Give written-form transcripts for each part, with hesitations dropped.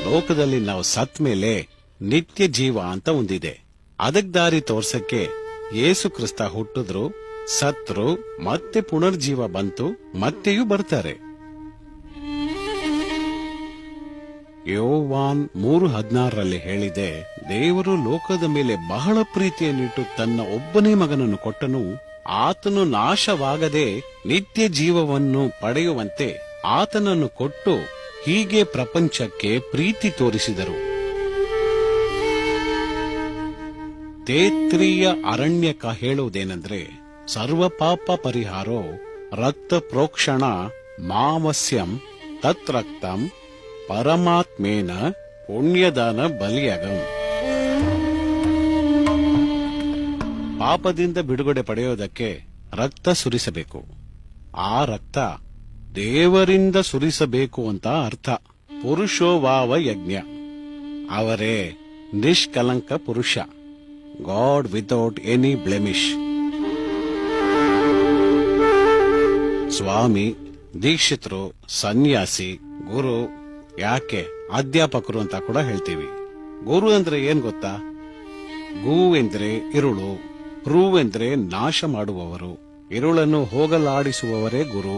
ಲೋಕದಲ್ಲಿ ನಾವು ಸತ್ ಮೇಲೆ ನಿತ್ಯ ಜೀವ ಅಂತ ಒಂದಿದೆ. ಅದಕ್ ದಾರಿ ತೋರ್ಸಕ್ಕೆ ಯೇಸು ಕ್ರಿಸ್ತ ಹುಟ್ಟಿದ್ರು, ಸತ್ರು, ಮತ್ತೆ ಪುನರ್ಜೀವ ಬಂತು, ಮತ್ತೆಯೂ ಬರ್ತಾರೆ. ಯೋವಾನ್ 3:16 ಹೇಳಿದೆ, ದೇವರು ಲೋಕದ ಮೇಲೆ ಬಹಳ ಪ್ರೀತಿಯನ್ನಿಟ್ಟು ತನ್ನ ಒಬ್ಬನೇ ಮಗನನ್ನು ಕೊಟ್ಟನು, ಆತನು ನಾಶವಾಗದೆ ನಿತ್ಯ ಜೀವವನ್ನು ಪಡೆಯುವಂತೆ ಆತನನ್ನು ಕೊಟ್ಟು ಹೀಗೆ ಪ್ರಪಂಚಕ್ಕೆ ಪ್ರೀತಿ ತೋರಿಸಿದರು. ತೇತ್ರೀಯ ಅರಣ್ಯಕ ಹೇಳುವುದೇನೆಂದ್ರೆ, ಸರ್ವ ಪಾಪ ಪರಿಹಾರೋ ರಕ್ತ ಪ್ರೋಕ್ಷಣ ಮಾವಸ್ಯಂ ತತ್ ರಕ್ತಂ ಪರಮಾತ್ಮೇನ ಪುಣ್ಯದಾನ ಬಲಿಯಗಂ. ಪಾಪದಿಂದ ಬಿಡುಗಡೆ ಪಡೆಯೋದಕ್ಕೆ ರಕ್ತ ಸುರಿಸಬೇಕು. ಆ ರಕ್ತ ದೇವರಿಂದ ಸುರಿಸಬೇಕು ಅಂತ ಅರ್ಥ. ಪುರುಷೋವಾವ ಯಜ್ಞ, ಅವರೇ ನಿಷ್ಕಲಂಕ ಪುರುಷ, ಗಾಡ್ ವಿತೌಟ್ ಎನಿ ಬ್ಲೆಮಿಶ್. ಸ್ವಾಮಿ, ದೀಕ್ಷಿತರು, ಸನ್ಯಾಸಿ, ಗುರು, ಯಾಕೆ ಅಧ್ಯಾಪಕರು ಅಂತ ಕೂಡ ಹೇಳ್ತೀವಿ. ಗುರು ಅಂದ್ರೆ ಏನ್ ಗೊತ್ತಾ? ಗು ಎಂದ್ರೆ ಇರುಳು, ರು ಎಂದ್ರೆ ನಾಶ ಮಾಡುವವರು, ಇರುಳನ್ನು ಹೋಗಲಾಡಿಸುವವರೇ ಗುರು.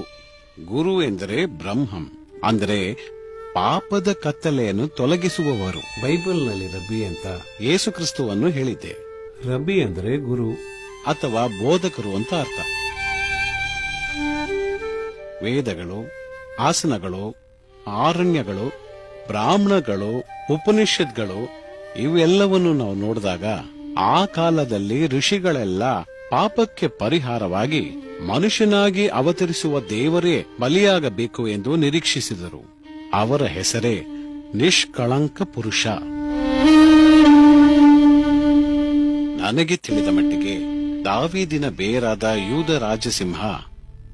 ಗುರು ಎಂದರೆ ಬ್ರಹ್ಮಂ, ಅಂದ್ರೆ ಪಾಪದ ಕತ್ತಲೆಯನ್ನು ತೊಲಗಿಸುವವರು. ಬೈಬಲ್ನಲ್ಲಿ ರಬ್ಬಿ ಅಂತ ಯೇಸು ಕ್ರಿಸ್ತುವನ್ನು ಹೇಳಿದ್ದೆ. ರಬ್ಬಿ ಅಂದ್ರೆ ಗುರು ಅಥವಾ ಬೋಧಕರು ಅಂತ ಅರ್ಥ. ವೇದಗಳು, ಆಸನಗಳು, ಆರಣ್ಯಗಳು, ಬ್ರಾಹ್ಮಣಗಳು, ಉಪನಿಷತ್ಗಳು ಇವೆಲ್ಲವನ್ನು ನಾವು ನೋಡಿದಾಗ ಆ ಕಾಲದಲ್ಲಿ ಋಷಿಗಳೆಲ್ಲ ಪಾಪಕ್ಕೆ ಪರಿಹಾರವಾಗಿ ಮನುಷ್ಯನಾಗಿ ಅವತರಿಸುವ ದೇವರೇ ಬಲಿಯಾಗಬೇಕು ಎಂದು ನಿರೀಕ್ಷಿಸಿದರು. ಅವರ ಹೆಸರೇ ನಿಷ್ಕಳಂಕ ಪುರುಷ. ನನಗೆ ತಿಳಿದ ಮಟ್ಟಿಗೆ ದಾವೀದಿನ ಬೇರಾದ ಯೂದ ರಾಜಸಿಂಹ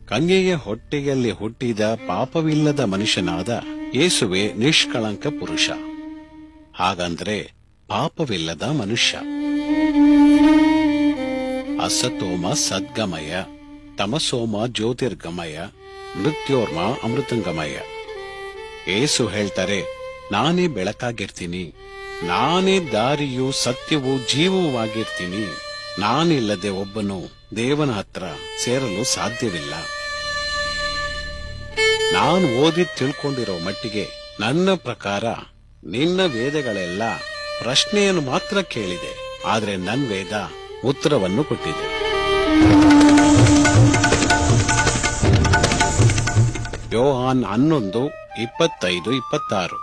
ಕನ್ಯೆಯ ಹೊಟ್ಟೆಯಲ್ಲಿ ಹುಟ್ಟಿದ ಪಾಪವಿಲ್ಲದ ಮನುಷ್ಯನಾದ ಯೇಸುವೆ ನಿಷ್ಕಳಂಕ ಪುರುಷ. ಹಾಗಂದ್ರೆ ಪಾಪವಿಲ್ಲದ ಮನುಷ್ಯ. ಅಸತೋಮ ಸದ್ಗಮಯ, ತಮಸೋಮ ಜ್ಯೋತಿರ್ಗಮಯ, ಮೃತ್ಯೋರ್ಮ ಅಮೃತಂಗಮಯ. ಯೇಸು ಹೇಳ್ತಾರೆ, ನಾನೇ ಬೆಳಕಾಗಿರ್ತೀನಿ, ನಾನೇ ದಾರಿಯೂ ಸತ್ಯವೂ ಜೀವವೂ ಆಗಿರ್ತೀನಿ. ನಾನಿಲ್ಲದೆ ಒಬ್ಬನು ದೇವನ ಹತ್ರ ಸೇರಲು ಸಾಧ್ಯವಿಲ್ಲ. ನಾನು ಓದಿ ತಿಳ್ಕೊಂಡಿರೋ ಮಟ್ಟಿಗೆ ನನ್ನ ಪ್ರಕಾರ ನಿನ್ನ ವೇದಗಳೆಲ್ಲ ಪ್ರಶ್ನೆಯನ್ನು ಮಾತ್ರ ಕೇಳಿದೆ, ಆದ್ರೆ ನನ್ನ ವೇದ ಉತ್ತರವನ್ನು ಕೊಟ್ಟಿದೆ. ಯೋಹಾನ್ 11:25-26